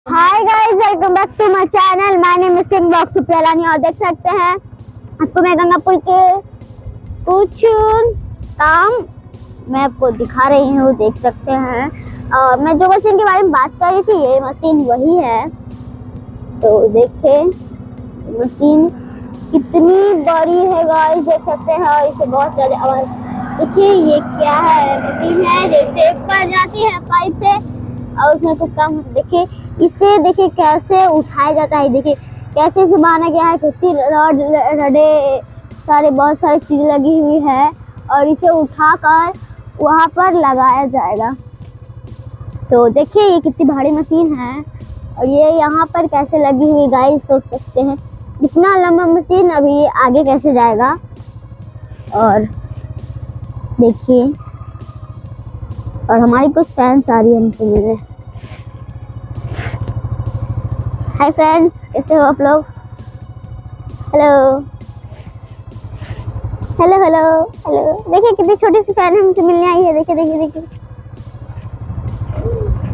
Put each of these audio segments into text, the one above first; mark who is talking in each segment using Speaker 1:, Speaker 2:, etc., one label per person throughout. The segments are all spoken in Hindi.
Speaker 1: Hi guys, welcome back to my channel. My name is king blog Supriyalani. और देख सकते हैं आपको मैं गंगापुर के कुछ काम मैं आपको दिखा रही हूँ, देख सकते हैं। और मैं जो मशीन के बारे में बात कर रही थी, ये मशीन वही है। तो देखिए मशीन कितनी बड़ी है गाइस, देख सकते हैं। और इसे बहुत ज्यादा आवाज, देखिए ये क्या है, मशीन है जैसे ऊपर जाती है पाइप से और उसमें कुछ काम। देखिए इसे देखिए कैसे उठाया जाता है, देखिए कैसे इसे बनाया गया है। कितनी रड रडे सारे बहुत सारी चीजें लगी हुई है और इसे उठाकर वहां पर लगाया जाएगा। तो देखिए ये कितनी भारी मशीन है और ये यहाँ पर कैसे लगी हुई गाइस, सोच सकते हैं इतना लंबा मशीन अभी आगे कैसे जाएगा। और देखिए और हमारी कुछ फैंस आ रही है हमसे मिलने। हाय फ्रेंड्स, कैसे हो आप लोग? Hello hello hello hello. देखिए कितनी छोटी सी फैन हमसे मिलने आई है। देखिए देखिए देखिए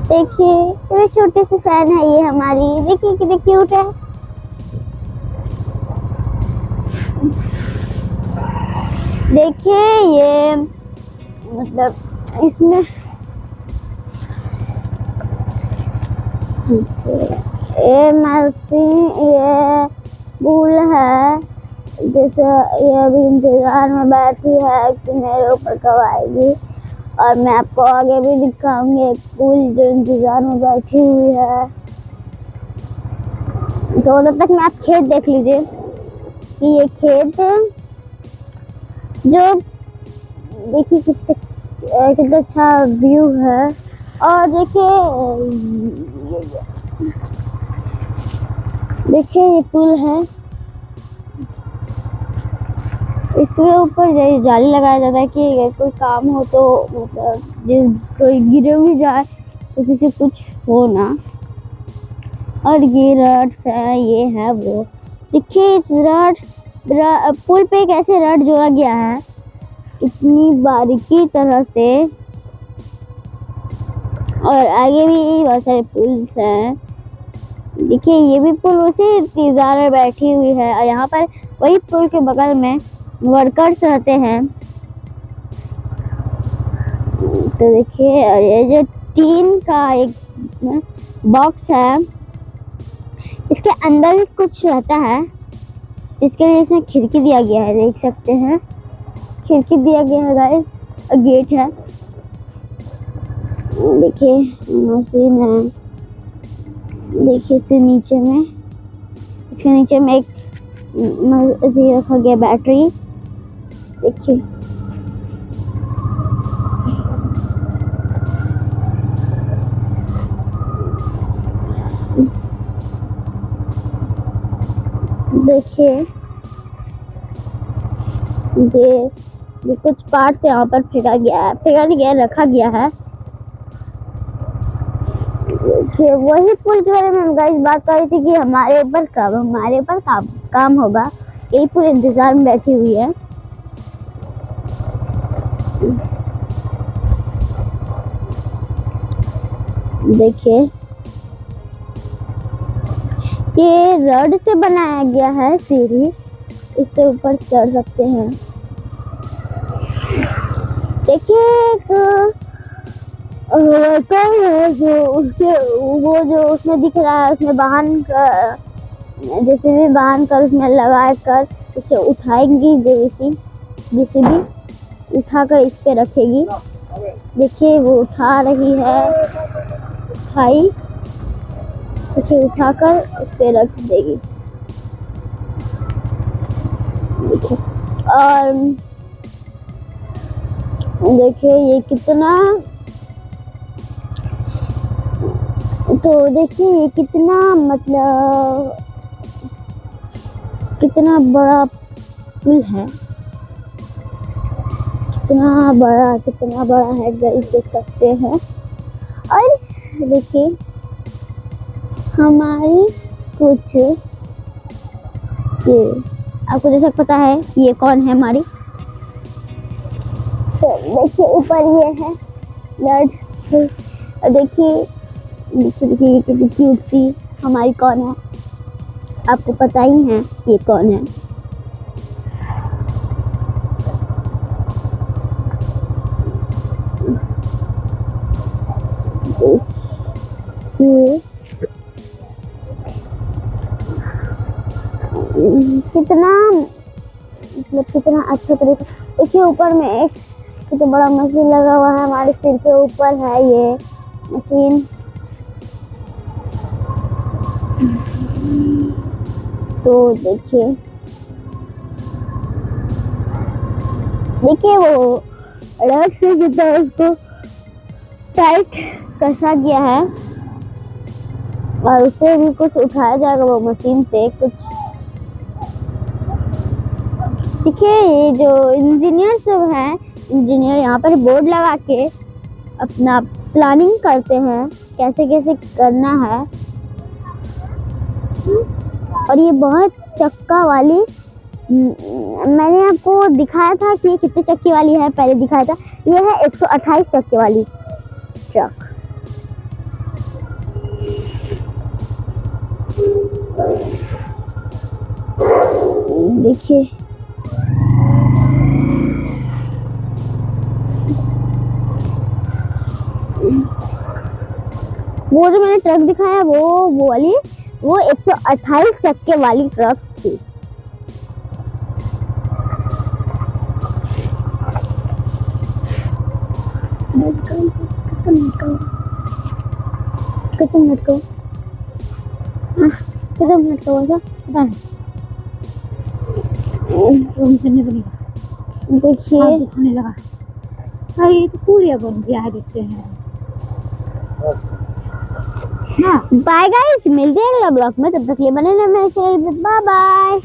Speaker 1: देखिए कितनी छोटी सी फैन है ये हमारी। देखिए कितनी क्यूट है। देखिए ये मतलब इसमें ये मशीन, ये भूल है जैसे ये अभी इंतजार में बैठी है कि मेरे ऊपर कब आएगी। और मैं आपको आगे भी दिखाऊंगी एक फूल जो इंतजार में बैठी हुई है। तो तब तक में आप खेत देख लीजिए कि ये खेत जो देखिए कितना अच्छा व्यू है। और देखिए ये पुल है, इसके ऊपर जाली लगाया जाता है कि अगर कोई काम हो तो मतलब कोई गिरे भी जाए तो किसी कुछ हो ना। और ये रड्स है, ये है वो। देखिए इस पुल पे कैसे रड जोड़ा गया है इतनी बारीकी तरह से। और आगे भी बहुत सारे पुल्स हैं। देखिए ये भी पुल उसी इंतजार में बैठी हुई है। और यहाँ पर वही पुल के बगल में वर्कर्स रहते हैं। तो देखिए ये जो टीन का एक बॉक्स है, इसके अंदर कुछ रहता है, इसके लिए इसमें खिड़की दिया गया है, देख सकते हैं खिड़की दिया गया है गाइस। और गेट है। देखिए मशीन है, देखिए इसके नीचे में एक रखा गया बैटरी। देखिए देखिए ये कुछ पार्ट यहाँ पर फेंका गया है, रखा गया है। देखिए वही पुल के बारे में हम गाइस बात कर रही थी कि हमारे ऊपर काम होगा। यही पुल इंतजार में बैठी हुई है। देखिए ये रड से बनाया गया है सीढ़ी, इससे ऊपर चढ़ सकते हैं। देखिए एक वर्कर है जो उसमें दिख रहा है, उसमें बांध कर उसमें लगा कर इसे उठाएंगी जेसीबी उठाकर इस पे रखेगी। देखिए वो उठा रही है, उसे उठाकर उस पे रख देगी। देखिए और देखिए ये कितना, तो देखिए ये कितना मतलब कितना बड़ा पुल है, कितना बड़ा है गाइस, देख सकते हैं। और देखिए हमारी कुछ ये आपको जैसा पता है ये कौन है हमारी। तो देखिए ऊपर ये है लड़। देखिए देखिए कितनी क्यूट सी हमारी कौन है, आपको पता ही है ये कौन है। ये कितना मतलब कितना अच्छा तरीका। देखिए ऊपर में एक कितना बड़ा मशीन लगा हुआ है, हमारे सिर के ऊपर है ये मशीन। तो देखिए वो रड से जितना उसको टाइट कसा गया है और उससे भी कुछ उठाया जाएगा वो मशीन से कुछ। देखिए ये जो इंजीनियर सब हैं, इंजीनियर यहाँ पर बोर्ड लगा के अपना प्लानिंग करते हैं कैसे कैसे करना है। और ये बहुत चक्का वाली, मैंने आपको दिखाया था कि ये कितने चक्के वाली है, पहले दिखाया था। ये है 128 चक्के वाली ट्रक। देखिए वो जो मैंने ट्रक दिखाया वो वाली, वो 128 चक्के वाली ट्रक थी। कितने मिनट को देखिए
Speaker 2: दिखने लगा। अरे ये तो पूरी बन गया है, देखते हैं।
Speaker 1: बाय गाइस, मिलते हैं अगला ब्लॉग में, तब तक के लिए बने रहना मेरे चैनल पे। Bye bye.